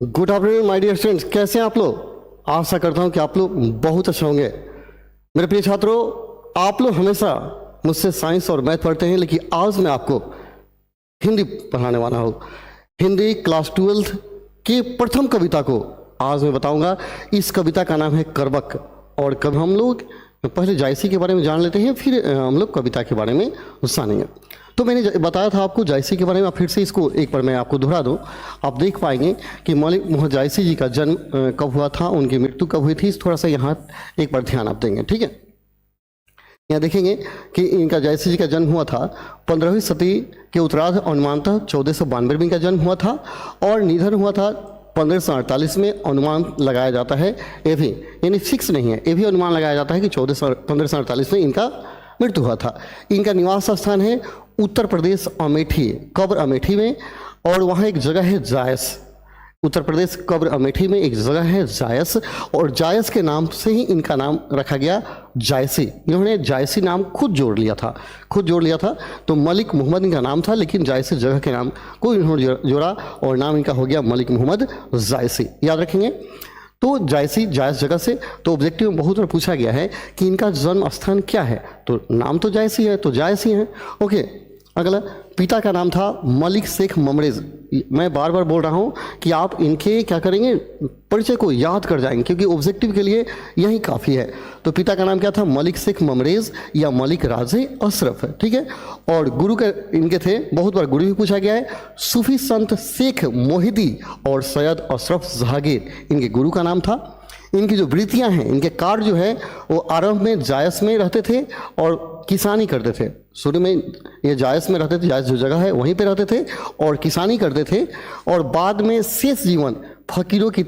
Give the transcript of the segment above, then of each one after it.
Good afternoon my dear students, कैसे हैं आप लोग। आशा करता हूं कि आप लोग बहुत अच्छे होंगे। मेरे प्रिय छात्रों, आप लोग हमेशा मुझसे साइंस और मैथ पढ़ते हैं, लेकिन आज मैं आपको हिंदी पढ़ाने वाला हूँ। हिंदी क्लास 12 की प्रथम कविता को आज मैं बताऊंगा। इस कविता का नाम है करबक। और कब हम लोग पहले जायसी के बारे में जान लेते हैं, फिर हम लोग कविता के बारे में जानेंगे। तो मैंने बताया था आपको जायसी के बारे में, फिर से इसको एक बार मैं आपको दोहरा दूं। आप देख पाएंगे कि मलिक मोहम्मद जायसी जी का जन्म कब हुआ था, उनकी मृत्यु कब हुई थी। थोड़ा सा यहाँ एक बार ध्यान आप देंगे, ठीक है। यहाँ देखेंगे कि इनका जायसी जी का जन्म हुआ था 15वीं सदी के उत्तरार्ध, अनुमानतः 1492 में इनका जन्म हुआ था और निधन हुआ था 1548 में। अनुमान लगाया जाता है, ये भी यानी फिक्स नहीं है, ये भी अनुमान लगाया जाता है कि 1548 में इनका मृत्यु हुआ था। इनका निवास स्थान है उत्तर प्रदेश अमेठी, कब्र अमेठी में। और वहाँ एक जगह है जायस, उत्तर प्रदेश कब्र अमेठी में एक जगह है जायस, और जायस के नाम से ही इनका नाम रखा गया जायसी। इन्होंने जायसी नाम खुद जोड़ लिया था। तो मलिक मोहम्मद इनका नाम था, लेकिन जायसी जगह के नाम को इन्होंने जोड़ा और नाम इनका हो गया मलिक मोहम्मद जायसी। याद रखेंगे। तो जायसी, जायस जगह से। तो ऑब्जेक्टिव में बहुत बार पूछा गया है कि इनका जन्म स्थान क्या है, तो नाम तो जायसी है, तो जायसी है। ओके, अगला पिता का नाम था मलिक शेख ममरेज। मैं बार बार बोल रहा हूँ कि आप इनके क्या करेंगे, परिचय को याद कर जाएंगे, क्योंकि ऑब्जेक्टिव के लिए यही काफ़ी है। तो पिता का नाम क्या था, मलिक शेख ममरेज या मलिक राजे अशरफ है, ठीक है। और गुरु के इनके थे, बहुत बार गुरु भी पूछा गया है, सूफी संत शेख मोहिदी और सैयद अशरफ जहांगीर इनके गुरु का नाम था। इनकी जो वृत्तियां हैं, इनके कार्य जो है वो आरंभ में जायस में रहते थे और किसानी करते थे। शुरू में ये जायस में रहते थे, जायस जो जगह है वहीं पे रहते थे और किसानी करते थे। और बाद में शेष जीवन फकीरों की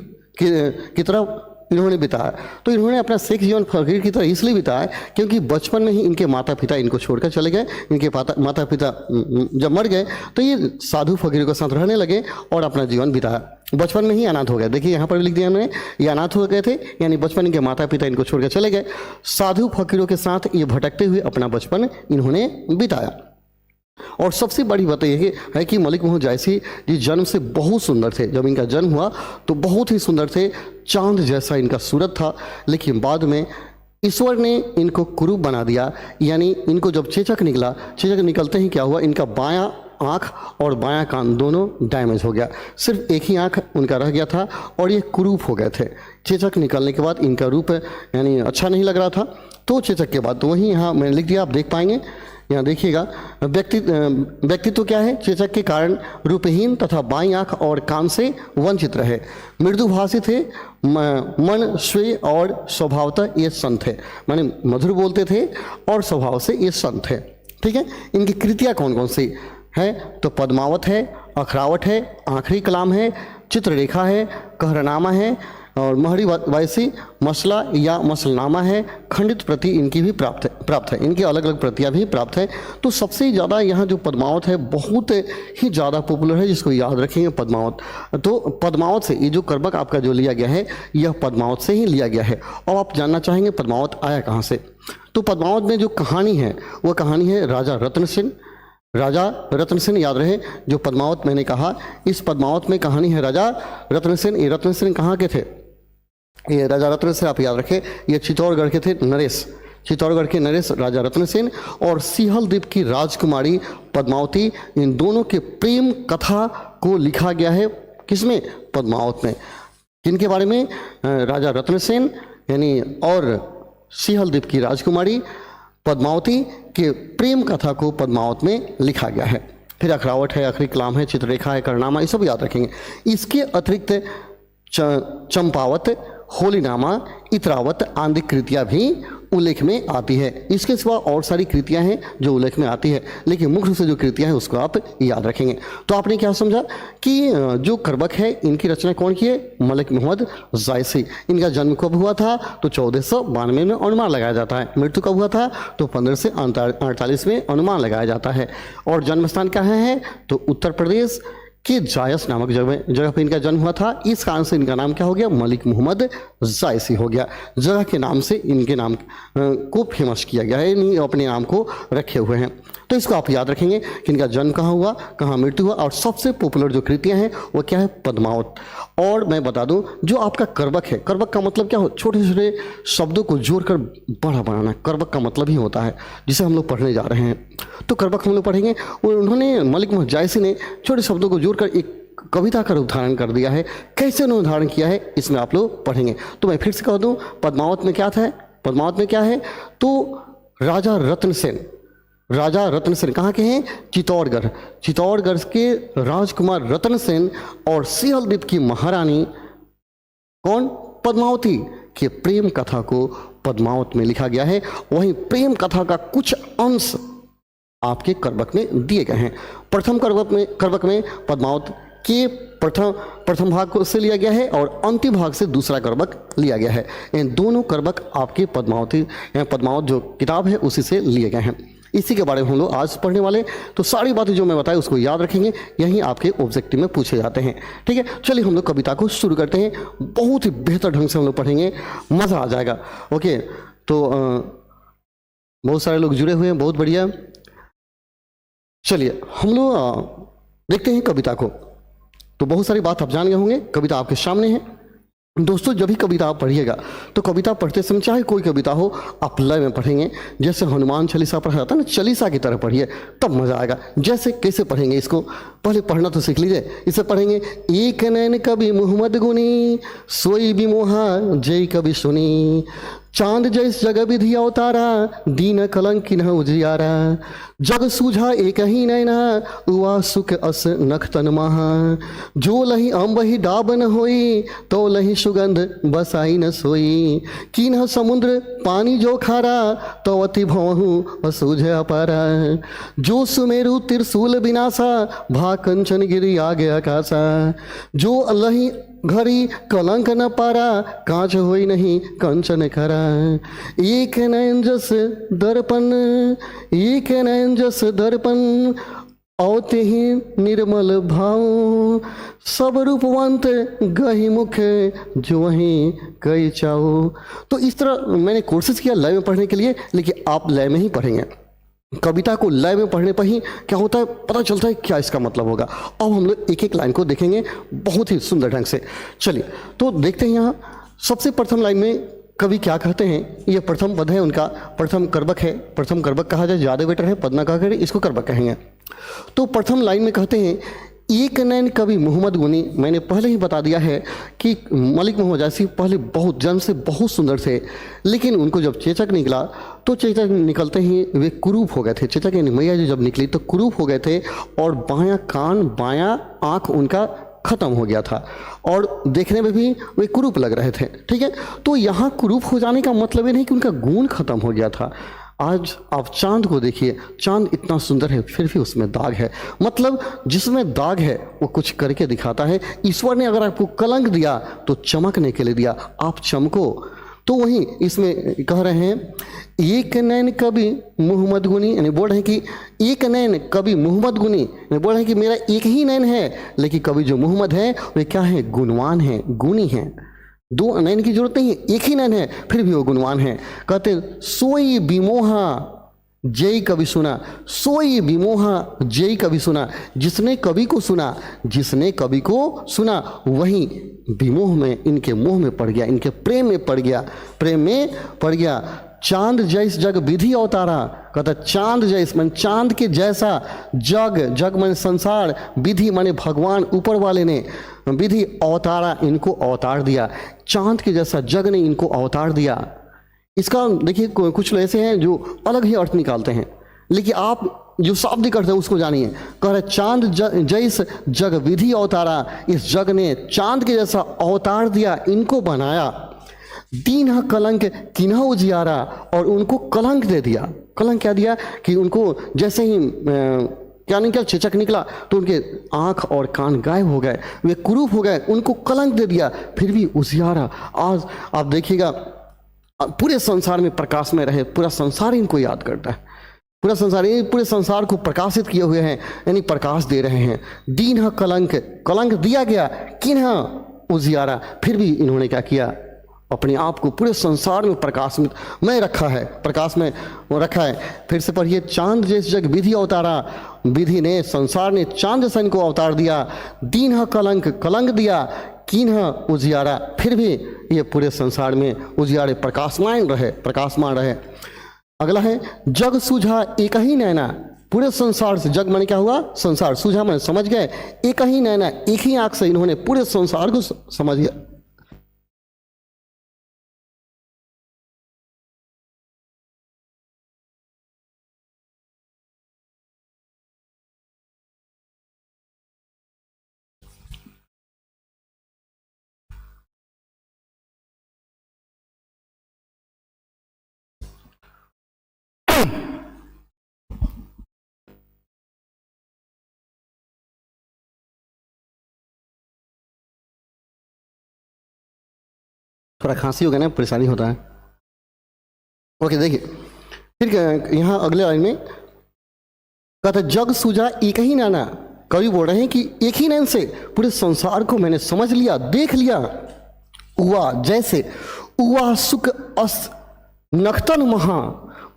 तरफ इन्होंने बिताया। तो इन्होंने अपना शेख जीवन फकीर की तरह इसलिए बिताया क्योंकि बचपन में ही इनके माता पिता इनको छोड़कर चले गए। इनके माता पिता जब मर गए तो ये साधु फकीरों के साथ रहने लगे और अपना जीवन बिताया। बचपन में ही अनाथ हो गए। देखिए यहाँ पर भी लिख दिया मैंने, ये अनाथ हो गए थे, यानी बचपन इनके माता पिता इनको छोड़कर चले गए। साधु फकीरों के साथ ये भटकते हुए अपना बचपन इन्होंने बिताया। और सबसे बड़ी बात यह है कि मलिक मोहम्मद जायसी जी जन्म से बहुत सुंदर थे। जब इनका जन्म हुआ तो बहुत ही सुंदर थे, चांद जैसा इनका सूरत था। लेकिन बाद में ईश्वर ने इनको कुरूप बना दिया, यानी इनको जब चेचक निकलते ही क्या हुआ, इनका बायां आँख और बायां कान दोनों डैमेज हो गया। सिर्फ एक ही आँख उनका रह गया था और ये कुरूप हो गए थे। चेचक निकलने के बाद इनका रूप यानी अच्छा नहीं लग रहा था। तो चेचक के बाद तो वहीं यहाँ मैंने लिख दिया, आप देख पाएंगे। यहाँ देखिएगा, व्यक्तित्व क्या है, चेचक के कारण रूपहीन तथा बाईं आँख और कान से वंचित रहे। मृदुभाषी थे, मन स्वे और स्वभावतः ये संत है, माने मधुर बोलते थे और स्वभाव से ये संत है, ठीक है। इनकी कृतियाँ कौन कौन सी है, तो पद्मावत है, अखरावट है, आखिरी कलाम है, चित्ररेखा है, कहरनामा है और महरी वायसी मसला या मसलनामा है। खंडित प्रति इनकी भी प्राप्त है। इनकी अलग अलग प्रतियाँ भी प्राप्त है। तो सबसे ज़्यादा यहाँ जो पद्मावत है बहुत ही ज़्यादा पॉपुलर है, जिसको याद रखेंगे पद्मावत। तो पद्मावत से ये जो करबक आपका जो लिया गया है, यह पद्मावत से ही लिया गया है। और आप जानना चाहेंगे पद्मावत आया कहाँ से। तो पद्मावत में जो कहानी है वह कहानी है राजा रतन सेन। याद रहे, जो पद्मावत मैंने कहा, इस पद्मावत में कहानी है राजा रतन सेन। ये रतन सेन कहाँ के थे, ये राजा रतन सेन आप याद रखें, ये चित्तौड़गढ़ के थे नरेश, चित्तौड़गढ़ के नरेश राजा रतन सेन और सिंहल द्वीप की राजकुमारी पद्मावती, इन दोनों के प्रेम कथा को लिखा गया है। किसमें, पद्मावत में। किनके बारे में, राजा रतन सेन यानी और सिंहल द्वीप की राजकुमारी पद्मावती के प्रेम कथा को पद्मावत में लिखा गया है। फिर अखरावट है, आखिरी कलाम है, चित्ररेखा है, करनामा, ये सब याद रखेंगे। इसके अतिरिक्त चंपावत, होलीनामा, इतरावत आदि कृतियाँ भी उल्लेख में आती है। इसके सिवा और सारी कृतियाँ हैं जो उल्लेख में आती है, लेकिन मुख्य रूप से जो कृतियाँ हैं उसको आप याद रखेंगे। तो आपने क्या समझा कि जो करबक है इनकी रचना कौन की है, मलिक मोहम्मद जायसी। इनका जन्म कब हुआ था, तो 1492 में अनुमान लगाया जाता है। मृत्यु कब हुआ था, तो 1548 में अनुमान लगाया जाता है। और जन्म स्थान कहाँ है, तो उत्तर प्रदेश के जायस नामक जगह पर इनका जन्म हुआ था। इस कारण से इनका नाम क्या हो गया, मलिक मोहम्मद जायसी हो गया। जगह के नाम से इनके नाम को फेमस किया गया है, यानी अपने नाम को रखे हुए हैं। तो इसको आप याद रखेंगे कि इनका जन्म कहाँ हुआ, कहाँ मृत्यु हुआ, और सबसे पॉपुलर जो कृतियाँ हैं वो क्या है, पद्मावत। और मैं बता दूं, जो आपका करवक है, करवक का मतलब क्या हो, छोटे छोटे शब्दों को जोड़कर बड़ा बनाना, करवक का मतलब ही होता है, जिसे हम लोग पढ़ने जा रहे हैं। तो करवक हम लोग पढ़ेंगे। उन्होंने मलिक मोहम्मद जायसी ने छोटे शब्दों को जोड़कर एक कविता का रूप धारण कर दिया है। कैसे उन्होंने धारण किया है इसमें आप लोग पढ़ेंगे। तो मैं फिर से कह दूं, पद्मावत में क्या था, पद्मावत में क्या है, तो राजा रत्न सेन, राजा रत्न सेन कहाँ के हैं, चित्तौड़गढ़, चित्तौड़गढ़ के राजकुमार रत्न सेन और सिहल द्वीप की महारानी कौन, पद्मावती के प्रेम कथा को पद्मावत में लिखा गया है। वहीं प्रेम कथा का कुछ अंश आपके करवक में दिए गए हैं। प्रथम करवक में पद्मावत के प्रथम भाग को से लिया गया है और अंतिम भाग से दूसरा करवक लिया गया है। इन दोनों करवक आपके पद्मावत जो किताब है उसी से लिए गए हैं। इसी के बारे में हम लोग आज पढ़ने वाले। तो सारी बातें जो मैं बताई उसको याद रखेंगे, यही आपके ऑब्जेक्टिव में पूछे जाते हैं। ठीक है, चलिए हम लोग कविता को शुरू करते हैं। बहुत ही बेहतर ढंग से हम लोग पढ़ेंगे, मज़ा आ जाएगा। ओके, तो बहुत सारे लोग जुड़े हुए हैं, बहुत बढ़िया। चलिए हम लोग देखते हैं कविता को। तो बहुत सारी बात आप जान गए होंगे, कविता आपके सामने है। दोस्तों, जब भी कविता आप पढ़िएगा तो कविता पढ़ते समय चाहे कोई कविता हो, आप लय में पढ़ेंगे। जैसे हनुमान चालीसा पढ़ा जाता है ना, चालीसा की तरह पढ़िए, तब मज़ा आएगा। जैसे कैसे पढ़ेंगे इसको, पहले पढ़ना तो सीख लीजिए। इसे पढ़ेंगे, एक नैन कवि मोहम्मद गुनी, सोई बिमोहा जय कवि सुनी, चांद जैस जग विधि अवतारा, दीन कलंक किन्ह उजियारा, जग सूझा एक ही नैना, उआ सुख अस नख तन महा, जो लही अम्बही डाब न होई, तो लही सुगंध बसाई न सोई, किन्ह समुद्र पानी जो खारा, तो अति भवहु सूझ अपारा, जो सुमेरु त्रिशूल विनाशा, भा कंचन गिरी आगे आकाशा, जो लही घड़ी कलंक न पारा, कांच होई नहीं कंचन खरा, एक नैन जस दर्पण, एक नैन जस दर्पण, औते ही निर्मल भाव, सब रूपवंत गही मुख, जो वहीं कई चाहो। तो इस तरह मैंने कोशिश किया लय में पढ़ने के लिए, लेकिन आप लय में ही पढ़ेंगे। कविता को लय में पढ़ने पर ही क्या होता है, पता चलता है क्या इसका मतलब होगा। अब हम लोग एक एक लाइन को देखेंगे बहुत ही सुंदर ढंग से। चलिए तो देखते हैं। यहाँ सबसे प्रथम लाइन में कवि क्या कहते हैं, ये प्रथम पद है उनका, प्रथम करवक है। प्रथम करवक कहा जाए, ज़्यादा बेटर है, पद ना कहा करें, इसको करवक कहेंगे। तो प्रथम लाइन में कहते हैं, एक नैन कवि मोहम्मद गुनी। मैंने पहले ही बता दिया है कि मलिक मोहम्मद जायसी पहले बहुत जन्म से बहुत सुंदर थे, लेकिन उनको जब चेचक निकला तो चेचक निकलते ही वे कुरूप हो गए थे। चेचक यानी मैया जो जब निकली तो कुरूप हो गए थे, और बायां कान बायां आँख उनका खत्म हो गया था, और देखने में भी वे कुरूप लग रहे थे। ठीक है, तो यहाँ कुरूप हो जाने का मतलब ये नहीं कि उनका गुण खत्म हो गया था। आज आप चांद को देखिए, चांद इतना सुंदर है फिर भी उसमें दाग है। मतलब जिसमें दाग है वो कुछ करके दिखाता है। ईश्वर ने अगर आपको कलंक दिया तो चमकने के लिए दिया, आप चमको। तो वहीं इसमें कह रहे हैं, एक नैन कवि मोहम्मद गुनी, यानी बोल रहे हैं कि एक नैन कवि मोहम्मद गुनी, यानी बोल रहे हैं कि मेरा एक ही नैन है, लेकिन कवि जो मोहम्मद है वे क्या है, गुणवान है, गुणी हैं। दो नैन की जरूरत नहीं है, एक ही नैन है, फिर भी वो गुणवान है। कहते सोई विमोहा जय कवि सुना, सोई विमोहा जय कवि सुना, जिसने कवि को सुना, जिसने कवि को सुना वही विमोह में, इनके मोह में पड़ गया, इनके प्रेम में पड़ गया, प्रेम में पड़ गया। चांद जैस जग विधि अवतारा, कहता चांद जैस मन चांद के जैसा, जग जग मन संसार, विधि माने भगवान ऊपर वाले ने, विधि अवतारा इनको अवतार दिया, चांद के जैसा जग ने इनको अवतार दिया। इसका देखिए कुछ लोग ऐसे हैं जो अलग ही अर्थ निकालते हैं, लेकिन आप जो शाब्दिक अर्थ है उसको जानिए। कह रहे चांद जैस जग विधि अवतारा, इस जग ने चांद के जैसा अवतार दिया, इनको बनाया। दीन कलंक किन्ह उजियारा, और उनको कलंक दे दिया। कलंक क्या दिया कि उनको जैसे ही क्या नहीं क्या चेचक निकला तो उनके आँख और कान गायब हो गए, वे कुरूप हो गए, उनको कलंक दे दिया, फिर भी उजियारा। आज आप देखिएगा पूरे संसार में प्रकाश में रहे, पूरा संसार इनको याद करता है, पूरा संसार, पूरे संसार को प्रकाशित किए हुए हैं, यानी प्रकाश दे रहे हैं। दीन कलंक, कलंक दिया गया, किन्ह उजियारा, फिर भी इन्होंने क्या किया, अपने आप को पूरे संसार में प्रकाश में रखा है, प्रकाश में वो रखा है। फिर से पढ़िए, चांद जैसे जग विधि अवतारा, विधि ने संसार ने चांद जैसा इनको अवतार दिया। दीन कलंक कलंक दिया, कीन उजियारा, फिर भी ये पूरे संसार में उजियारे प्रकाशमान रहे। अगला है, जग सूझा एक ही नैना, पूरे संसार से, जग माने क्या हुआ, संसार, सूझा माने समझ गए, एक ही नैना, एक ही आंख से इन्होंने पूरे संसार को समझ गया। थोड़ा खांसी हो गया ना, परेशानी होता है। ओके, देखिए फिर यहाँ अगले लाइन में कहता है, जग सूझा एक ही नैना, कवि बोल रहे हैं कि एक ही नैन से पूरे संसार को मैंने समझ लिया, देख लिया। हुआ जैसे हुआ सुख अस नखतन महा,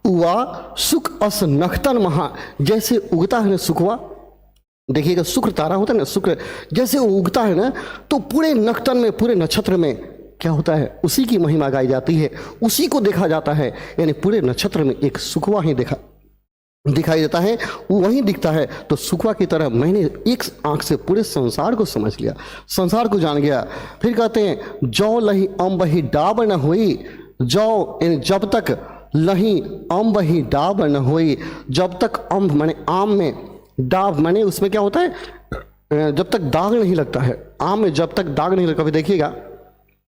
हुआ सुख अस नखतन महा, जैसे उगता है ना शुक्वा, देखिएगा शुक्र तारा होता है ना, शुक्र जैसे वो उगता है ना, तो पूरे नखतन में, पूरे नक्षत्र में क्या होता है, उसी की महिमा गाई जाती है, उसी को देखा जाता है। यानी पूरे नक्षत्र में एक शुक्वा ही दिखाई देता है, वो वहीं दिखता है। तो शुक्वा की तरह मैंने एक आंख से पूरे संसार को समझ लिया, संसार को जान गया। फिर कहते हैं, जौ लही अम्ब ही डाब न होई, जौ यानी जब तक, लही अम्ब ही डाब न होई, जब तक अम्ब माने आम में, डाब माने उसमें क्या होता है, जब तक दाग नहीं लगता है, आम में जब तक दाग नहीं लगता। कभी देखिएगा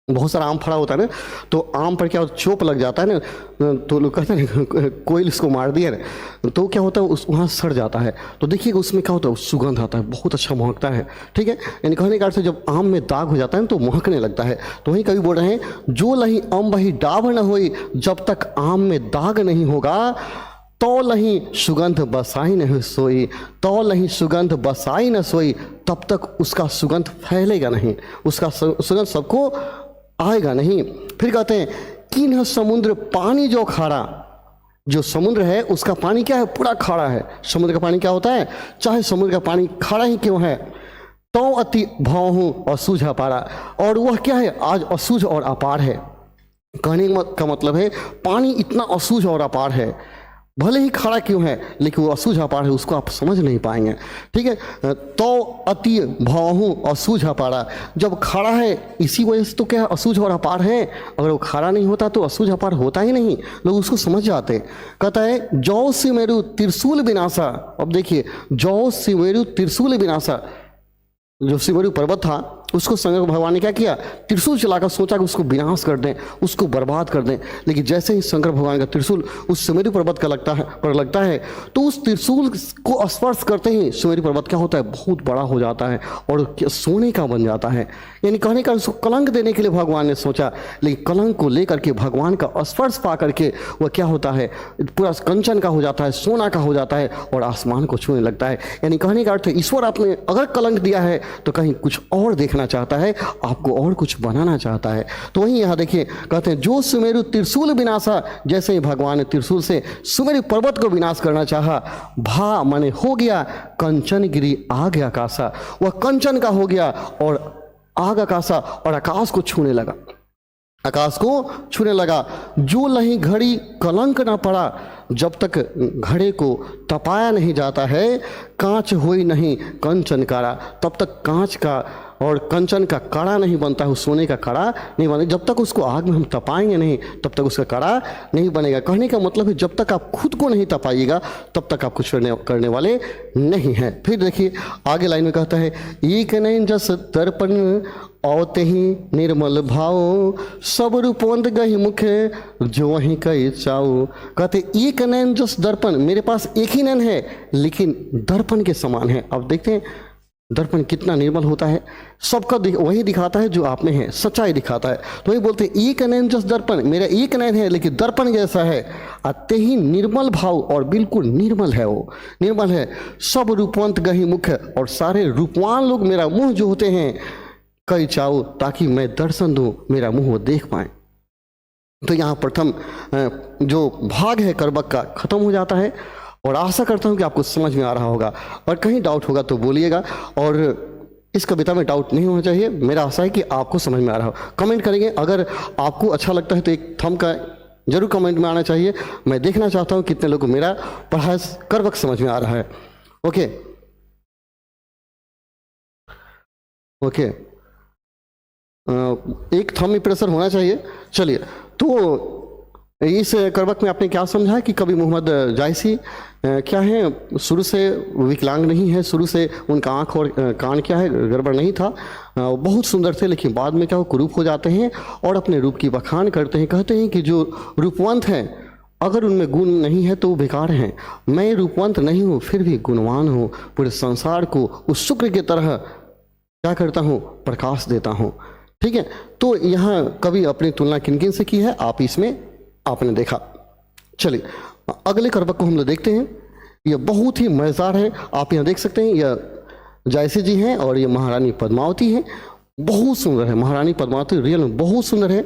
बहुत सारा आम फड़ा होता है ना, तो आम पर क्या होता है, चोप लग जाता है ना, तो लोग कहते हैं कोयल इसको मार दिया ना, तो क्या होता है उस वहाँ सड़ जाता है। तो देखिएगा उसमें क्या होता है, सुगंध आता है, बहुत अच्छा महकता है। ठीक है, यानी कहने का अर्थ है जब आम में दाग हो जाता है तो महकने लगता है। तो वहीं कभी बोल रहे हैं, जो लही अम्ब ही डाब न होई, जब तक आम में दाग नहीं होगा, तो लही सुगंध बसाई न सोई, तो लही सुगंध बसाई न सोई, तब तक उसका सुगंध फैलेगा नहीं, उसका सुगंध सबको आएगा नहीं। फिर कहते हैं, किन्ह समुद्र पानी जो खारा, जो समुद्र है उसका पानी क्या है, पूरा खारा है। समुद्र का पानी क्या होता है, चाहे समुद्र का पानी खारा ही क्यों है, तो अति भाव असूझ अपारा, और वह क्या है, आज असूझ और अपार है। कहने का मतलब है पानी इतना असूझ और अपार है, भले ही खड़ा क्यों है लेकिन वो असूझ अपार है, उसको आप समझ नहीं पाएंगे। ठीक है, तो अति भावहूँ असूझ अपारा, जब खड़ा है इसी वजह से तो क्या असूझ और अपार है, अगर वो खड़ा नहीं होता तो असूझ अपार होता ही नहीं, लोग उसको समझ जाते। कहता है, जौ सिमेरु त्रिशूल विनाशा। अब देखिए, जौ सिमेरु त्रिशूल विनाशा, जो सिमेरु पर्वत था उसको शंकर भगवान ने क्या किया, त्रिशूल चलाकर सोचा कि उसको विनाश कर दें, उसको बर्बाद कर दें। लेकिन जैसे ही शंकर भगवान का त्रिशूल उस सुमेरु पर्वत का लगता है तो उस त्रिशूल को स्पर्श करते ही सुमेरु पर्वत क्या होता है, बहुत बड़ा हो जाता है और सोने का बन जाता है। यानी कहने का उसको कलंक देने के लिए भगवान ने सोचा, लेकिन कलंक को लेकर के भगवान का स्पर्श पा करके वह क्या होता है, पूरा कंचन का हो जाता है, सोना का हो जाता है और आसमान को छूने लगता है। यानी कहने का अर्थ है, ईश्वर आपने अगर कलंक दिया है तो कहीं कुछ और देखना चाहता है, आपको और कुछ बनाना चाहता है। तो वहीं यहाँ देखिए, कहते हैं, जो सुमेरु त्रिशूल विनाशा, जैसे ही भगवान ने त्रिशूल से सुमेरु पर्वत को विनाश करना चाहा, भा माने हो गया, कंचन गिरी आग आकाशा, वह कंचन का हो गया और आग आकाशा, और आकाश को छूने लगा, आकाश को छूने लगा। जो लही घड़ी कलंक ना पड़ा, जब तक घड़े को तपाया नहीं जाता है, कांच होई नहीं कंचन काड़ा, तब तक कांच का और कंचन का कड़ा नहीं बनता है, उस सोने का कड़ा नहीं बनेगा। जब तक उसको आग में हम तपाएंगे नहीं तब तक उसका कड़ा नहीं बनेगा। कहने का मतलब है, जब तक आप खुद को नहीं तपाइएगा तब तक आप कुछ करने वाले नहीं हैं। फिर देखिए आगे लाइन में कहता है, एक नैन जस दर्पण औते ही निर्मल भाव, सब रूपवंत गही मुखे जो वहीं कई चाओ। कहते एक नैन जस दर्पण, मेरे पास एक ही नैन है लेकिन दर्पण के समान है। अब देखते हैं दर्पण कितना निर्मल होता है, सबका वही दिखाता है जो आप में है, सच्चाई दिखाता है। तो वही बोलते हैं, एक नैन जस दर्पण, मेरा एक नैन है लेकिन दर्पण जैसा है, आते ही निर्मल भाव, और बिल्कुल निर्मल है, वो निर्मल है। सब रूपवंत गही मुख, और सारे रूपवान लोग मेरा मुंह जो होते हैं, कई चाओ, ताकि मैं दर्शन दूं, मेरा मुंह वो देख पाए। तो यहाँ प्रथम जो भाग है करबक का खत्म हो जाता है। और आशा करता हूँ कि आपको समझ में आ रहा होगा, और कहीं डाउट होगा तो बोलिएगा। और इस कविता में डाउट नहीं होना चाहिए, मेरा आशा है कि आपको समझ में आ रहा हो। कमेंट करेंगे, अगर आपको अच्छा लगता है तो एक थंब का जरूर कमेंट में आना चाहिए। मैं देखना चाहता हूँ कितने लोगों को मेरा पढ़ाया करबक समझ में आ रहा है। ओके ओके, एक थंब में प्रेशर होना चाहिए। चलिए, तो इस करबक में आपने क्या समझा कि कवि मोहम्मद जायसी क्या है, शुरू से विकलांग नहीं है, शुरू से उनका आँख और कान क्या है गड़बड़ नहीं था, बहुत सुंदर थे, लेकिन बाद में क्या वो कुरूप हो जाते हैं और अपने रूप की बखान करते हैं। कहते हैं कि जो रूपवंत हैं अगर उनमें गुण नहीं है तो वो बेकार हैं। मैं रूपवंत नहीं हूँ फिर भी गुणवान हूँ, पूरे संसार को उस शुक्र की तरह क्या करता हूँ, प्रकाश देता हूँ। ठीक है, तो यहाँ कवि अपनी तुलना किन किन से की है आप इसमें आपने देखा। चलिए अगले करबक को हम लोग देखते हैं। यह बहुत ही मज़ेदार है, आप यहाँ देख सकते हैं, यह जायसी जी हैं और ये महारानी पद्मावती हैं। बहुत सुंदर है महारानी पद्मावती, रियल में बहुत सुंदर है,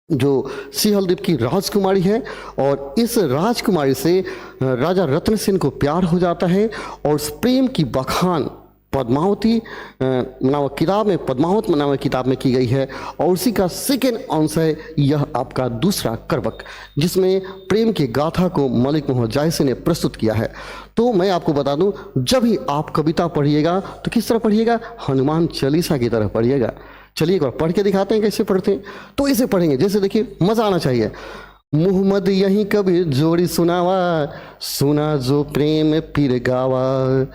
जो सिंहलदीप की राजकुमारी है। और इस राजकुमारी से राजा रत्न सेन को प्यार हो जाता है और उस प्रेम की बखान पद्मावती नामक किताब में, पद्मावत नामक किताब में की गई है। और उसी का सेकेंड अंश है यह आपका दूसरा करबक, जिसमें प्रेम की गाथा को मलिक मोहम्मद जायसी ने प्रस्तुत किया है। तो मैं आपको बता दूं, जब भी आप कविता पढ़िएगा तो किस तरह पढ़िएगा, हनुमान चालीसा की तरह पढ़िएगा। चलिए एक बार पढ़ के दिखाते हैं कैसे पढ़ते हैं। तो इसे पढ़ेंगे, जैसे देखिए मज़ा आना चाहिए। मोहम्मद यही कभी जोड़ी सुनावा, सुना जो प्रेम पीर गावा,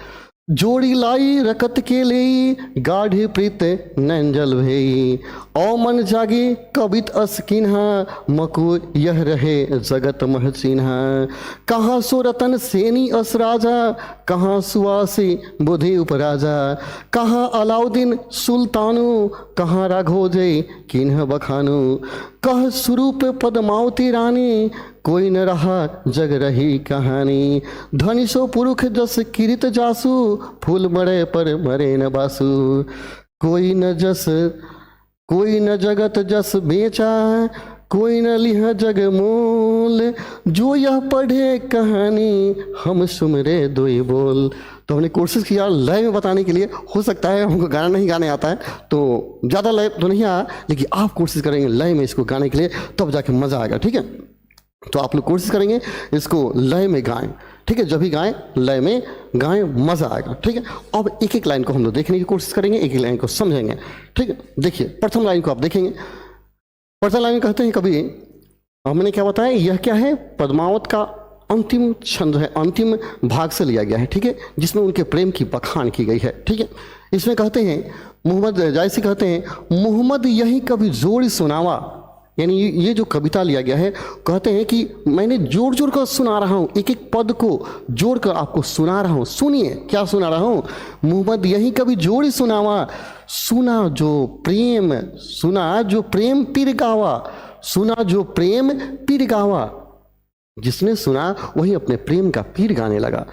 जोड़ी लाई रकत के लिए गाढ़े प्रीत नंजल भई, ओ मन जागे कवित असकिन्हा, मको यह रहे जगत महचिन्हा, कहाँ सो रतन सेनी अस राजा, कहाँ सुवासी बुधि उपराजा, कहाँ अलाउद्दीन सुल्तानु, कहाँ राघोजय किन्ह बखानु, कह स्वरूप पद्मावती रानी, कोई न रहा जग रही कहानी, धनी सो पुरुष जस किरित जासु, फूल मरे पर मरे न बासु, कोई न जगत जस बेचा, कोई न लिह जग मोल, जो यह पढ़े कहानी हम सुमरे दोई बोल। तो हमने कोशिश किया लय में बताने के लिए, हो सकता है हमको गाना नहीं गाने आता है तो ज़्यादा लय तो नहीं आया, लेकिन आप कोशिश करेंगे लय में इसको गाने के लिए, तब जाके मज़ा आएगा। ठीक है, तो आप लोग कोशिश करेंगे इसको लय में गाएं। ठीक है, जब भी गाएं लय में गाएं, मज़ा आएगा। ठीक है, अब एक एक लाइन को हम लोग देखने की कोशिश करेंगे, एक एक लाइन को समझेंगे। ठीक है, देखिए प्रथम लाइन को आप देखेंगे। प्रथम लाइन कहते हैं कभी, हमने क्या बताया, यह क्या है, पद्मावत का अंतिम छंद है, अंतिम भाग से लिया गया है। ठीक है, जिसमें उनके प्रेम की बखान की गई है। ठीक है, इसमें कहते हैं मोहम्मद जायसी कहते हैं, मोहम्मद यही कभी जोड़ी सुनावा, यानी ये जो कविता लिया गया है, कहते हैं कि मैंने जोड़ जोड़ कर सुना रहा हूँ, एक एक पद को जोड़ कर आपको सुना रहा हूँ। सुनिए क्या सुना रहा हूँ, मोहम्मद यही कभी जोड़ी सुनावा, सुना जो प्रेम पीर गावा, सुना जो प्रेम पीर गावा, जिसने सुना वही अपने प्रेम का पीर गाने लगा।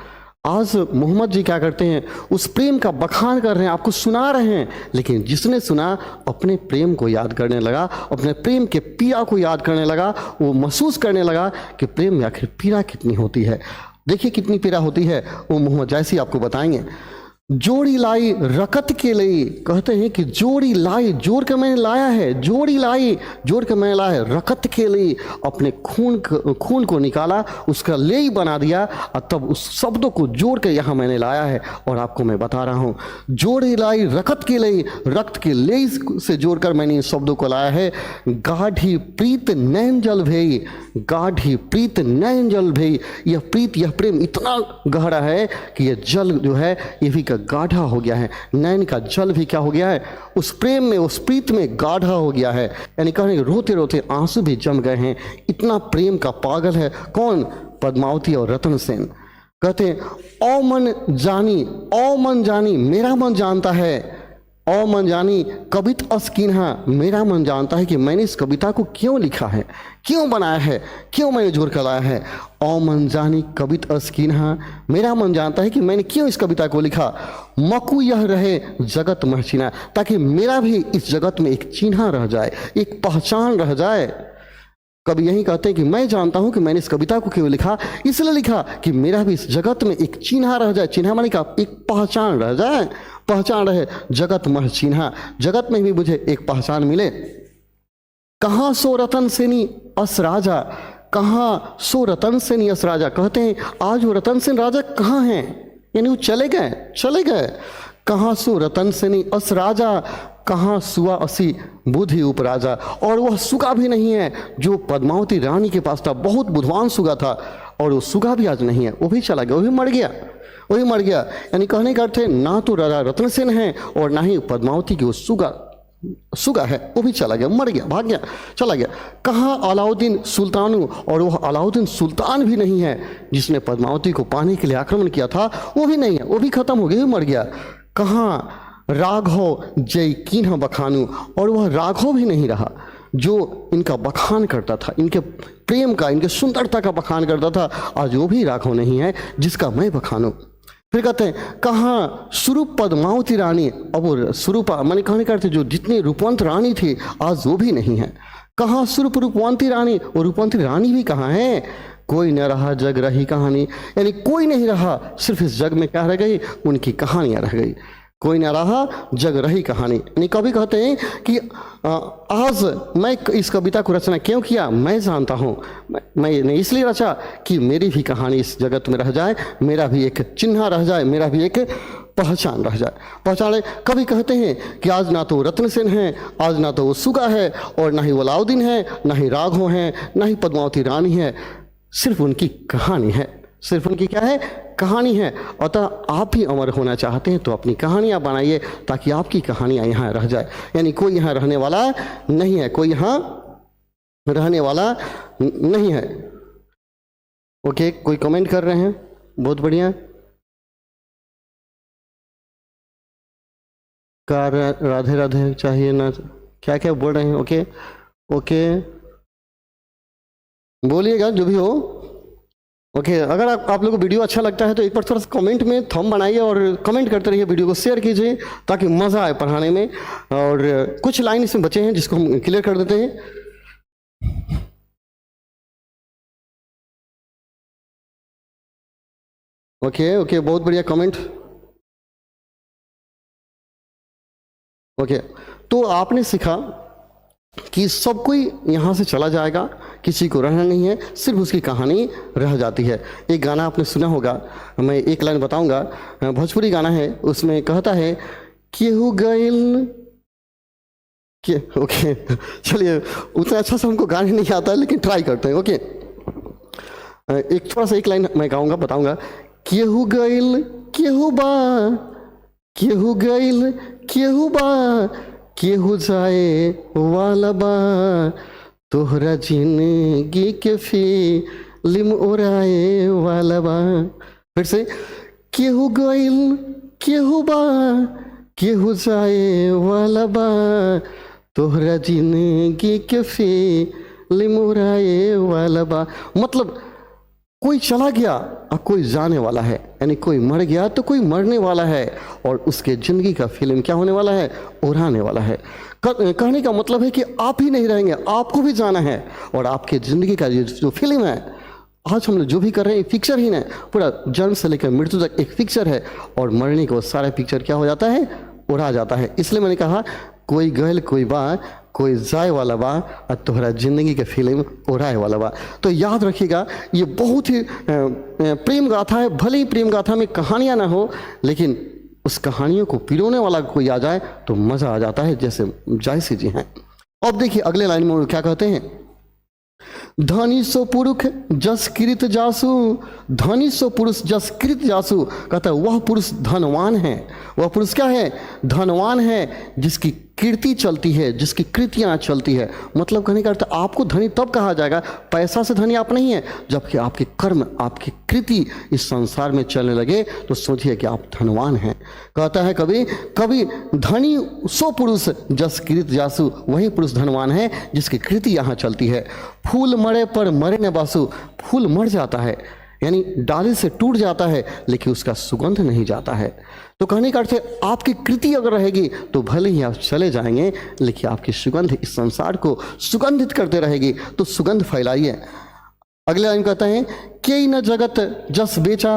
आज मोहम्मद जी क्या करते हैं, उस प्रेम का बखान कर रहे हैं, आपको सुना रहे हैं, लेकिन जिसने सुना अपने प्रेम को याद करने लगा, अपने प्रेम के पीड़ा को याद करने लगा, वो महसूस करने लगा कि प्रेम में आखिर पीड़ा कितनी होती है। देखिए कितनी पीड़ा होती है, वो मोहम्मद जायसी आपको बताएंगे। जोड़ी लाई रकत के लिए, कहते हैं कि जोड़ी लाई, जोड़ के मैंने लाया है, जोड़ी लाई जोड़ के मैंने लाया है, रकत के लिए अपने खून को निकाला, उसका लेई बना दिया, और तब उस शब्दों को जोड़ के यहाँ मैंने लाया है और आपको मैं बता रहा हूँ। जोड़ी लाई रकत के लिए, रक्त के लेई से जोड़कर मैंने इन शब्दों को लाया है। गाढ़ी प्रीत नैन जल भई, गाढ़ी प्रीत नैन जल भई, यह प्रीत, यह प्रेम इतना गहरा है कि यह जल जो है ये भी गाढ़ा हो गया है, नैन का जल भी क्या हो गया है, उस प्रेम में, उस प्रीत में गाढ़ा हो गया है। यानी कहने रोते रोते आंसू भी जम गए हैं, इतना प्रेम का पागल है कौन, पद्मावती और रतन सेन। कहते हैं ओ मन जानी मेरा मन जानता है, ओ मन जानी कवित अस्किन्हा, मेरा मन जानता है कि मैंने इस कविता को क्यों लिखा है, क्यों बनाया है, क्यों मैंने जोड़ कर लाया है। ओ मन जानी कवित अस्किन्हा, मेरा मन जानता है कि मैंने क्यों इस कविता को लिखा। मकु यह रहे जगत महचिना, ताकि मेरा भी इस जगत में एक चिन्ह रह जाए, एक पहचान रह जाए। कभी यही कहते हैं कि मैं जानता हूं कि मैंने इस कविता को क्यों लिखा, इसलिए लिखा कि मेरा भी इस जगत में एक चिन्ह रह जाए। चिन्ह माने का एक पहचान रह जाए, पहचान रहे। जगत मह चिन्हा, जगत में भी मुझे एक पहचान मिले। कहाँ सो रतन सेनी अस राजा, कहाँ सो रतन सेनी अस राजा। कहते हैं आज वो रतन सेन राजा कहाँ हैं, यानी वो चले गए, चले गए। कहाँ सो रतन सेनी अस राजा, कहाँ सुआ असी बुद्धि उपराजा। और वह सुगा भी नहीं है जो पद्मावती रानी के पास था, बहुत बुद्धवान सुगा था, और वो सुगा भी आज नहीं है, वो भी चला गया, वो भी मर गया, वो भी मर गया। यानी कहने का अर्थ है ना तो राजा रत्नसेन है और ना ही पद्मावती की वो सुगा है, वो भी चला गया, मर गया, भाग गया, चला गया। कहाँ अलाउद्दीन सुल्तानू, और वह अलाउद्दीन सुल्तान भी नहीं है जिसने पद्मावती को पाने के लिए आक्रमण किया था, वो भी नहीं है, वो भी खत्म हो गया, मर गया। कहाँ राघव जय कीन्ह बखानू, और वह राघव भी नहीं रहा जो इनका बखान करता था, इनके प्रेम का, इनके सुंदरता का बखान करता था, आज वो भी राघव नहीं है जिसका मैं बखानूं। फिर कहते हैं कहाँ स्वरूप पद्मावती रानी, अब वो स्वरूपा माने कहने करते जो जितनी रूपवंत रानी थी आज वो भी नहीं है। कहाँ स्वरूप रूपवंती रानी, वो रूपवंती रानी भी कहाँ है। कोई न रहा जग रही कहानी, यानी कोई नहीं रहा, सिर्फ इस जग में क्या रह गई, उनकी कहानियां रह गई। कोई न रहा जग रही कहानी, यानी कभी कहते हैं कि आज मैं इस कविता को रचना क्यों किया, मैं जानता हूँ, मैंने इसलिए रचा कि मेरी भी कहानी इस जगत में रह जाए, मेरा भी एक चिन्ह रह जाए, मेरा भी एक पहचान रह जाए, पहचान। कभी कहते हैं कि आज ना तो रत्नसेन है, आज ना तो वो सुगा है, और ना ही वो अलाउद्दीन है, ना ही राघव है, ना ही पद्मावती रानी है, सिर्फ उनकी कहानी है, सिर्फ उनकी क्या है, कहानी है। अतः आप भी अमर होना चाहते हैं तो अपनी कहानियां बनाइए ताकि आपकी कहानियां यहाँ रह जाए। यानी कोई यहाँ रहने वाला नहीं है, कोई यहाँ रहने वाला नहीं है। ओके, कोई कमेंट कर रहे हैं, बहुत बढ़िया। कार राधे राधे चाहिए ना, क्या क्या बोल रहे हैं। ओके ओके, बोलिएगा जो भी हो। ओके, अगर आप लोगों को वीडियो अच्छा लगता है तो एक बार थोड़ा सा कमेंट में थंब बनाइए और कमेंट करते रहिए, वीडियो को शेयर कीजिए ताकि मज़ा आए पढ़ाने में। और कुछ लाइन इसमें बचे हैं जिसको हम क्लियर कर देते हैं। ओके ओके, बहुत बढ़िया कमेंट। ओके, तो आपने सीखा कि सब कोई यहाँ से चला जाएगा, किसी को रहना नहीं है, सिर्फ उसकी कहानी रह जाती है। एक गाना आपने सुना होगा, मैं एक लाइन बताऊंगा, भोजपुरी गाना है, उसमें कहता है केहू गइल के। ओके चलिए, उतना अच्छा से हमको गाने नहीं आता है लेकिन ट्राई करते हैं। ओके, एक थोड़ा सा एक लाइन मैं गाऊंगा, बताऊंगा। केहू गइल केहू बा, केहू गइल केहू बा, केहू जाए वाला बा, तोहरा जिंदगी के फिल्म उड़ाए वाला बा। फिर से, केहू गइल केहू बा, केहू जाए वाला बा, तोहरा जिंदगी के फिल्म उड़ाए वाला बा। मतलब कोई चला गया और कोई जाने वाला है, यानी कोई मर गया तो कोई मरने वाला है, और उसके ज़िंदगी का फिल्म क्या होने वाला है, उड़ाने वाला है। कहने का मतलब है कि आप ही नहीं रहेंगे, आपको भी जाना है, और आपके ज़िंदगी का जो फिल्म है, आज हम लोग जो भी कर रहे हैं पिक्चर ही नहीं, पूरा जन्म से लेकर मृत्यु तक एक पिक्चर है, और मरने के बाद सारा पिक्चर क्या हो जाता है, उड़ा जाता है। इसलिए मैंने कहा कोई गैल कोई बा, कोई जाए वाला बा, और तोहरा जिंदगी के फिल्म उड़ाए वाला बा। तो याद रखिएगा, ये बहुत ही प्रेम गाथा है। भले ही प्रेम गाथा में कहानियाँ ना हो, लेकिन उस कहानियों को पिरोने वाला कोई आ जाए तो मज़ा आ जाता है, जैसे जायसी जी हैं। अब देखिए अगले लाइन में क्या कहते हैं, धनी सो पुरुष जस कृत जासु, धनी सो पुरुष जस कृत जासु। कहता है वह पुरुष धनवान है, वह पुरुष क्या है, धनवान है, जिसकी कीर्ति चलती है, जिसकी कृतियाँ चलती है। मतलब कहने का अर्थ, आपको धनी तब कहा जाएगा, पैसा से धनी आप नहीं है, जबकि आपके कर्म, आपकी कृति इस संसार में चलने लगे तो सोचिए कि आप धनवान हैं। कहता है कभी कभी, धनी सो पुरुष जस कृत जासु, वही पुरुष धनवान है जिसकी कृति यहाँ चलती है। फूल मरे पर मरे न बासु, फूल मर जाता है, यानी डाली से टूट जाता है लेकिन उसका सुगंध नहीं जाता है। तो कहने का अर्थ है आपकी कृति अगर रहेगी तो भले ही आप चले जाएंगे लेकिन आपकी सुगंध इस संसार को सुगंधित करते रहेगी। तो सुगंध फैलाइए। अगले लाइन कहता है के न जगत जस बेचा,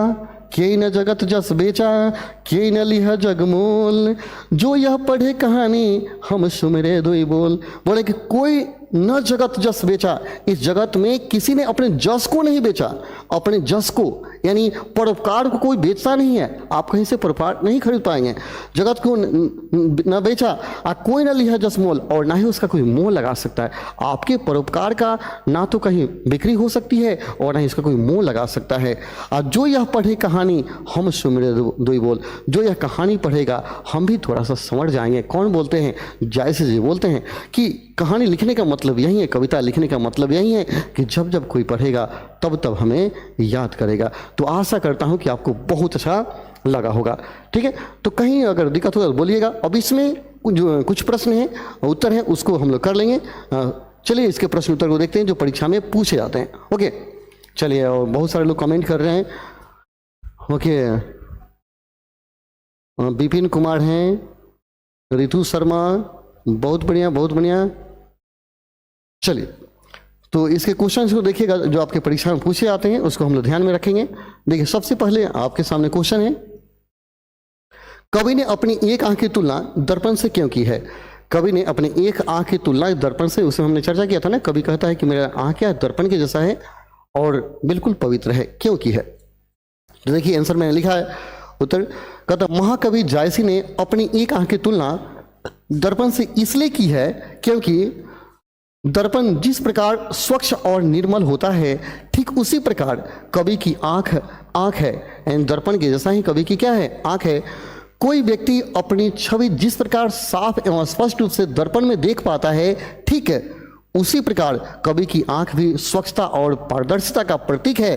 के न जगत जस बेचा, के न लिह जगमोल, जो यह पढ़े कहानी हम सुमिरे दुई बोल। बोले कि कोई न जगत जस बेचा, इस जगत में किसी ने अपने जस को नहीं बेचा, अपने जस को यानी परोपकार को कोई बेचता नहीं है। आप कहीं से परोपकार नहीं खरीद पाएंगे। जगत को न बेचा और कोई न लिया जस मोल, और ना ही उसका कोई मोल लगा सकता है। आपके परोपकार का ना तो कहीं बिक्री हो सकती है और ना ही इसका कोई मोल लगा सकता है। और जो यह पढ़े कहानी हम सुमिरे दुई बोल, जो यह कहानी पढ़ेगा हम भी थोड़ा सा समझ जाएंगे। कौन बोलते हैं? जायसी जी बोलते हैं कि कहानी लिखने का मतलब यही है, कविता लिखने का मतलब यही है कि जब जब कोई पढ़ेगा तब तब हमें याद करेगा। तो आशा करता हूं कि आपको बहुत अच्छा लगा होगा। ठीक है, तो कहीं अगर दिक्कत हो तो बोलिएगा। अब इसमें जो कुछ प्रश्न हैं, उत्तर हैं, उसको हम लोग कर लेंगे। चलिए इसके प्रश्न उत्तर को देखते हैं जो परीक्षा में पूछे जाते हैं। ओके चलिए, और बहुत सारे लोग कमेंट कर रहे हैं। ओके, विपिन कुमार हैं, रितु शर्मा, बहुत बढ़िया बहुत बढ़िया। चलिए, तो इसके क्वेश्चन को देखिएगा जो आपके परीक्षा में पूछे जाते हैं, उसको हम लोग ध्यान में रखेंगे। देखिए, सबसे पहले आपके सामने क्वेश्चन है, कवि ने अपनी एक आंख की तुलना दर्पण से क्यों की है? कवि ने अपनी एक आंख की तुलना दर्पण से, उसे हमने चर्चा किया था ना। कवि कहता है कि मेरा आंख क्या है, दर्पण के जैसा है और बिल्कुल पवित्र है, क्यों की है? तो देखिए आंसर मैंने लिखा है, उत्तर कहता महाकवि जायसी ने अपनी एक आंख की तुलना दर्पण से इसलिए की है क्योंकि दर्पण जिस प्रकार स्वच्छ और निर्मल होता है, ठीक उसी प्रकार कवि की आंख है। एंड दर्पण के जैसा ही कवि की क्या है, आंख है। कोई व्यक्ति अपनी छवि जिस प्रकार साफ एवं स्पष्ट रूप से दर्पण में देख पाता है, ठीक है उसी प्रकार कवि की आंख भी स्वच्छता और पारदर्शिता का प्रतीक है।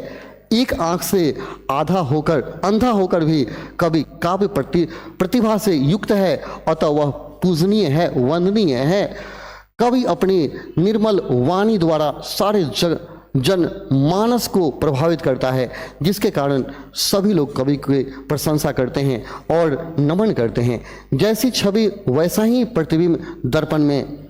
एक आंख से अंधा होकर भी कवि काव्य प्रतिभा से युक्त है, अतः वह पूजनीय है, वंदनीय है। कवि अपनी निर्मल वाणी द्वारा सारे जन मानस को प्रभावित करता है, जिसके कारण सभी लोग कवि की प्रशंसा करते हैं और नमन करते हैं। जैसी छवि वैसा ही प्रतिबिंब दर्पण में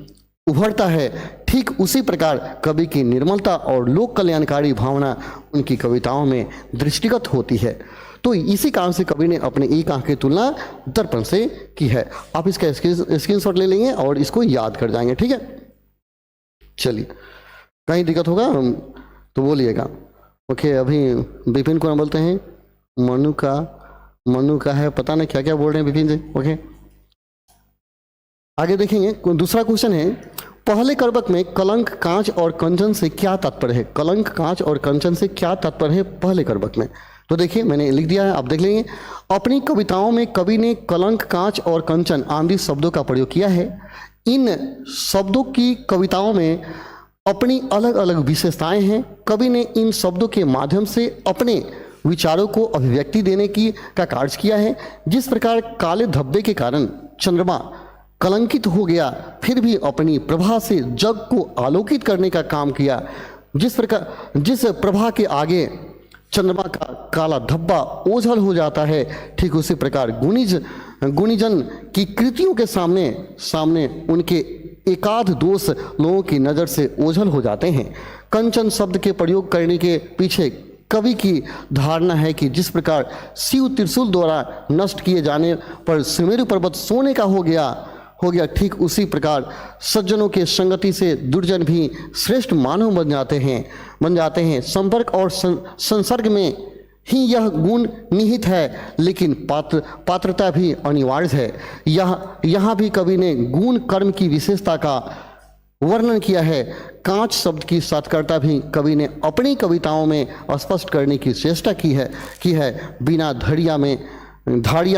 उभरता है, ठीक उसी प्रकार कवि की निर्मलता और लोक कल्याणकारी भावना उनकी कविताओं में दृष्टिगत होती है। तो इसी कारण से कवि ने अपने एक आंख की तुलना दर्पण से की है। आप इसका स्क्रीनशॉट ले लेंगे और इसको याद कर जाएंगे। ठीक है, चलिए, कहीं दिक्कत होगा तो बोलिएगा। ओके, अभी विपिन को बोलते हैं, मनु का है, पता नहीं क्या क्या बोल रहे हैं विपिन जी। ओके, आगे देखेंगे। दूसरा क्वेश्चन है, पहले करबक में कलंक, कांच और कंचन से क्या तात्पर्य है? कलंक, कांच और कंचन से क्या तात्पर्य है पहले करबक में? तो देखिए मैंने लिख दिया है, आप देख लेंगे। अपनी कविताओं में कवि ने कलंक, कांच और कंचन आदि शब्दों का प्रयोग किया है। इन शब्दों की कविताओं में अपनी अलग अलग विशेषताएं हैं। कवि ने इन शब्दों के माध्यम से अपने विचारों को अभिव्यक्ति देने का कार्य किया है। जिस प्रकार काले धब्बे के कारण चंद्रमा कलंकित हो गया, फिर भी अपनी प्रभा से जग को आलोकित करने का काम किया। जिस प्रभा के आगे चंद्रमा का काला धब्बा ओझल हो जाता है, ठीक उसी प्रकार गुणीजन की कृतियों के सामने उनके एकाध दोष लोगों की नज़र से ओझल हो जाते हैं। कंचन शब्द के प्रयोग करने के पीछे कवि की धारणा है कि जिस प्रकार शिव त्रिशूल द्वारा नष्ट किए जाने पर सुमेरु पर्वत सोने का हो गया, ठीक उसी प्रकार सज्जनों के संगति से दुर्जन भी श्रेष्ठ मानव बन जाते हैं। संपर्क और संसर्ग में ही यह गुण निहित है, लेकिन पात्रता भी अनिवार्य है। यहाँ भी कवि ने गुण कर्म की विशेषता का वर्णन किया है। कांच शब्द की सार्थकता भी कवि ने अपनी कविताओं में स्पष्ट करने की चेष्टा की है। बिना धाड़िया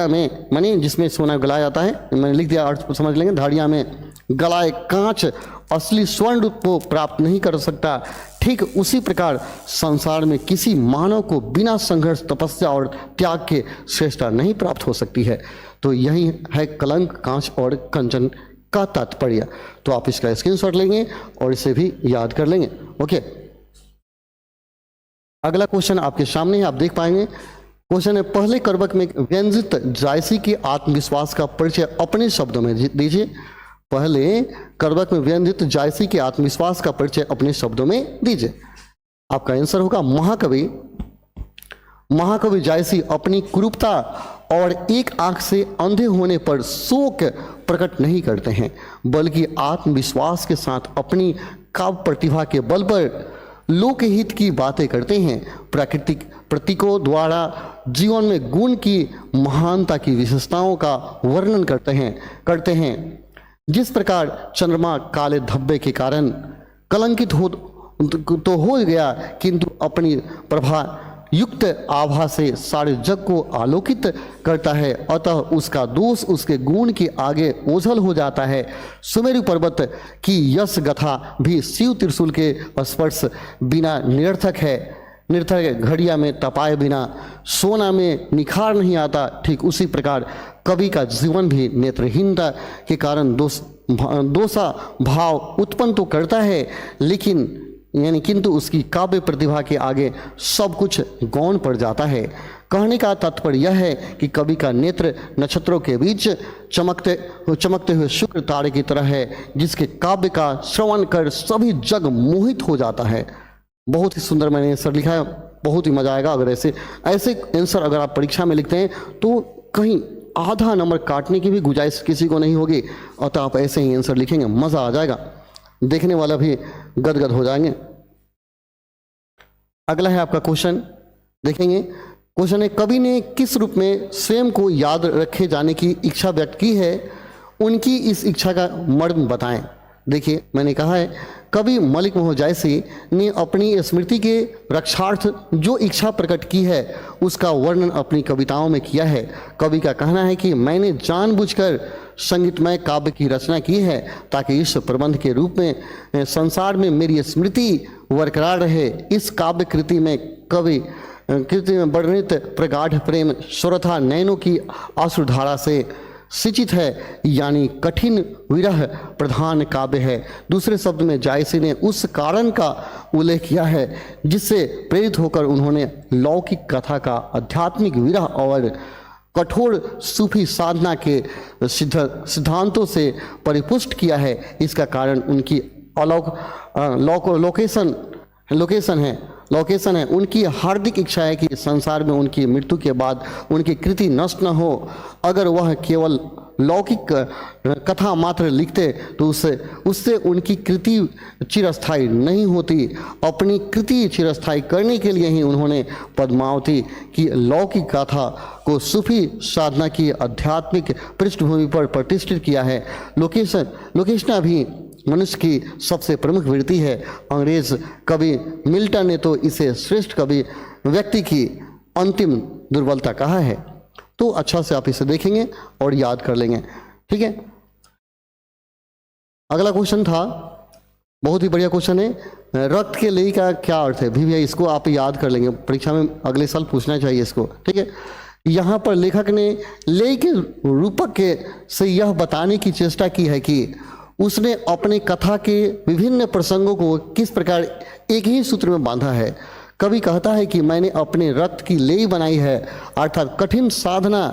में माने जिसमें सोना गलाया जाता है, मैंने लिख दिया, अर्थ समझ लेंगे। धाड़िया में गलाए कांच असली स्वर्ण रूप को प्राप्त नहीं कर सकता, ठीक उसी प्रकार संसार में किसी मानव को बिना संघर्ष, तपस्या और त्याग के श्रेष्ठता नहीं प्राप्त हो सकती है। तो यही है कलंक, कांच और कंचन का तात्पर्य। तो आप इसका स्क्रीनशॉट लेंगे और इसे भी याद कर लेंगे। ओके। अगला क्वेश्चन आपके सामने है, आप देख पाएंगे। क्वेश्चन है, पहले करवक में व्यंजित जायसी के आत्मविश्वास का परिचय अपने शब्दों में दीजिए। पहले करवक में व्यंजित जायसी के आत्मविश्वास का परिचय अपने शब्दों में दीजिए। आपका आंसर होगा महाकवि। महाकवि जायसी अपनी कुरूपता और एक आंख से अंधे होने पर शोक प्रकट नहीं करते हैं, बल्कि आत्मविश्वास के साथ अपनी काव्य प्रतिभा के बल पर लोकहित की बातें करते हैं। प्राकृतिक प्रतीकों द्वारा जीवन में गुण की महानता की विशेषताओं का वर्णन करते हैं। जिस प्रकार चंद्रमा काले धब्बे के कारण कलंकित तो हो गया, किंतु अपनी प्रभा युक्त आभा से सारे जग को आलोकित करता है, अतः उसका दोष उसके गुण के आगे ओझल हो जाता है। सुमेरु पर्वत की यश गाथा भी शिव त्रिशूल के स्पर्श बिना निरर्थक है। घड़िया में तपाए बिना सोना में निखार नहीं आता। ठीक उसी प्रकार कवि का जीवन भी नेत्रहीनता के कारण दोषा भाव उत्पन्न तो करता है, किंतु उसकी काव्य प्रतिभा के आगे सब कुछ गौण पड़ जाता है। कहने का तात्पर्य यह है कि कवि का नेत्र नक्षत्रों के बीच चमकते हुए शुक्र तारे की तरह है, जिसके काव्य का श्रवण कर सभी जग मोहित हो जाता है। बहुत ही सुंदर मैंने आंसर लिखा है, बहुत ही मजा आएगा। अगर ऐसे आंसर अगर आप परीक्षा में लिखते हैं तो कहीं आधा नंबर काटने की भी गुंजाइश किसी को नहीं होगी, अतः आप ऐसे ही आंसर लिखेंगे, मजा आ जाएगा, देखने वाला भी गदगद हो जाएंगे। अगला है आपका क्वेश्चन, देखेंगे। क्वेश्चन है, कवि ने किस रूप में स्वयं को याद रखे जाने की इच्छा व्यक्त की है, उनकी इस इच्छा का मर्म बताएं। देखिए, मैंने कहा है कवि मलिक मोहन जायसी ने अपनी स्मृति के रक्षार्थ जो इच्छा प्रकट की है उसका वर्णन अपनी कविताओं में किया है। कवि का कहना है कि मैंने जानबूझकर संगीतमय काव्य की रचना की है ताकि इस प्रबंध के रूप में संसार में मेरी स्मृति बरकरार रहे। इस काव्य कृति में वर्णित प्रगाढ़ प्रेम स्वरथा नयनों की आश्रुधारा से सिंचित है, यानी कठिन विरह प्रधान काव्य है। दूसरे शब्द में जायसी ने उस कारण का उल्लेख किया है जिससे प्रेरित होकर उन्होंने लौकिक कथा का आध्यात्मिक विरह और कठोर सूफी साधना के सिद्धांतों से परिपुष्ट किया है। इसका कारण उनकी लोकेशन है। उनकी हार्दिक इच्छा है कि संसार में उनकी मृत्यु के बाद उनकी कृति नष्ट न हो। अगर वह केवल लौकिक कथा मात्र लिखते तो उससे उनकी कृति चिरस्थायी नहीं होती। अपनी कृति चिरस्थायी करने के लिए ही उन्होंने पद्मावती की लौकिक कथा को सूफी साधना की आध्यात्मिक पृष्ठभूमि पर प्रतिष्ठित किया है। लोकेशना भी मनुष्य की सबसे प्रमुख वृत्ति है। अंग्रेज कवि मिल्टन ने तो इसे श्रेष्ठ कवि व्यक्ति की अंतिम दुर्बलता कहा है। तो अच्छा से आप इसे देखेंगे और याद कर लेंगे, ठीक है। अगला क्वेश्चन था, बहुत ही बढ़िया क्वेश्चन है, रक्त के लेई का क्या अर्थ है। भी इसको आप याद कर लेंगे, परीक्षा में अगले साल पूछना चाहिए इसको, ठीक है। यहाँ पर लेखक ने लेई के रूपक के से यह बताने की चेष्टा की है कि उसने अपने कथा के विभिन्न प्रसंगों को किस प्रकार एक ही सूत्र में बांधा है। कवि कहता है कि मैंने अपने रक्त की लेई बनाई है, अर्थात कठिन साधना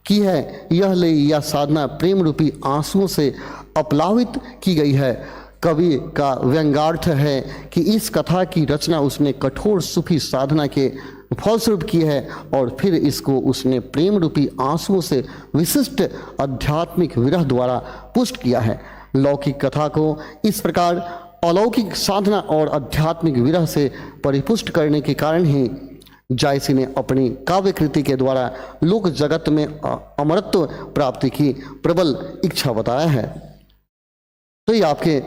की है। यह लेई या साधना प्रेम रूपी आंसुओं से अपलावित की गई है। कवि का व्यंग्यार्थ है कि इस कथा की रचना उसने कठोर सूफी साधना के फलस्वरूप की है और फिर इसको उसने प्रेम रूपी आंसुओं से विशिष्ट आध्यात्मिक विरह द्वारा पुष्ट किया है। लौकिक कथा को इस प्रकार अलौकिक साधना और आध्यात्मिक विरह से परिपुष्ट करने के कारण ही जायसी ने अपनी काव्य कृति के द्वारा लोक जगत में अमरत्व प्राप्ति की प्रबल इच्छा बताया है। तो ये आपके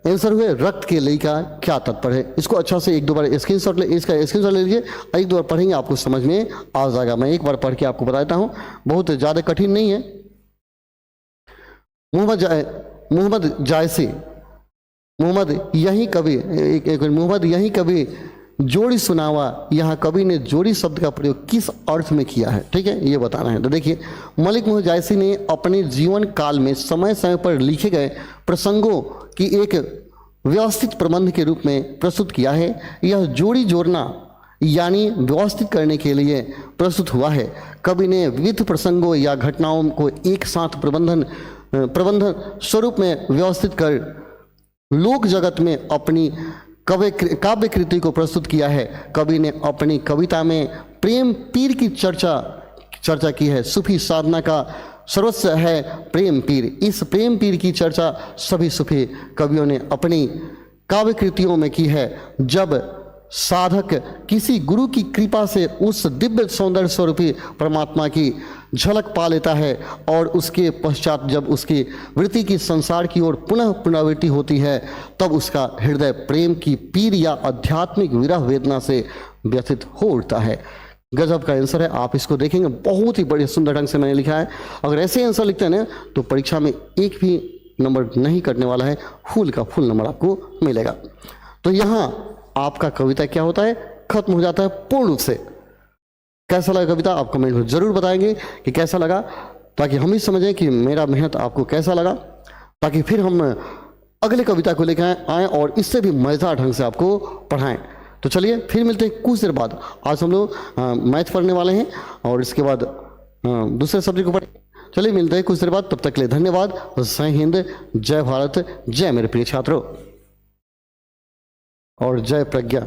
आंसर हुए रक्त के लेई का क्या तात्पर्य है। इसको अच्छा से एक दो बार स्क्रीनशॉट ले लीजिए, एक दो बार पढ़ेंगे आपको समझ में आ जाएगा। मैं एक बार पढ़ के आपको बताता हूँ, बहुत ज़्यादा कठिन नहीं है। मोहम्मद यही कवि जोड़ी सुनावा। यहाँ कवि ने जोड़ी शब्द का प्रयोग किस अर्थ में किया है, ठीक है, ये बताना है। तो देखिए, मलिक मोहन जायसी ने अपने जीवन काल में समय समय पर लिखे गए प्रसंगों की एक व्यवस्थित प्रबंध के रूप में प्रस्तुत किया है। यह जोड़ी जोड़ना यानी व्यवस्थित करने के लिए प्रस्तुत हुआ है। कवि ने विविध प्रसंगों या घटनाओं को एक साथ प्रबंधन स्वरूप में व्यवस्थित कर लोक जगत में अपनी काव्य कृति को प्रस्तुत किया है। कवि ने अपनी कविता में प्रेम पीर की चर्चा की है। सूफी साधना का सर्वस्व है प्रेम पीर। इस प्रेम पीर की चर्चा सभी सूफी कवियों ने अपनी काव्य कृतियों में की है। जब साधक किसी गुरु की कृपा से उस दिव्य सौंदर्य स्वरूपी परमात्मा की झलक पा लेता है और उसके पश्चात जब उसकी वृत्ति की संसार की ओर पुनः पुनरावृत्ति होती है, तब उसका हृदय प्रेम की पीर या आध्यात्मिक विरह वेदना से व्यथित हो उठता है। गजब का आंसर है, आप इसको देखेंगे बहुत ही बड़े सुंदर ढंग से मैंने लिखा है। अगर ऐसे आंसर लिखते हैं ना तो परीक्षा में एक भी नंबर नहीं कटने वाला है, फुल का फुल नंबर आपको मिलेगा। तो यहाँ आपका कविता क्या होता है, खत्म हो जाता है पूर्ण रूप से। कैसा लगा कविता आप कमेंट में जरूर बताएंगे कि कैसा लगा, ताकि हम भी समझें कि मेरा मेहनत आपको कैसा लगा, ताकि फिर हम अगले कविता को लेकर आएँ और इससे भी मज़ेदार ढंग से आपको पढ़ाएं। तो चलिए फिर मिलते हैं कुछ देर बाद। आज हम लोग मैथ पढ़ने वाले हैं और इसके बाद दूसरे सब्जेक्ट को पढ़ें। चलिए मिलते हैं कुछ देर बाद, तब तक के लिए धन्यवाद। जय हिंद, जय भारत, जय मेरे प्रिय छात्रों और जय प्रज्ञा।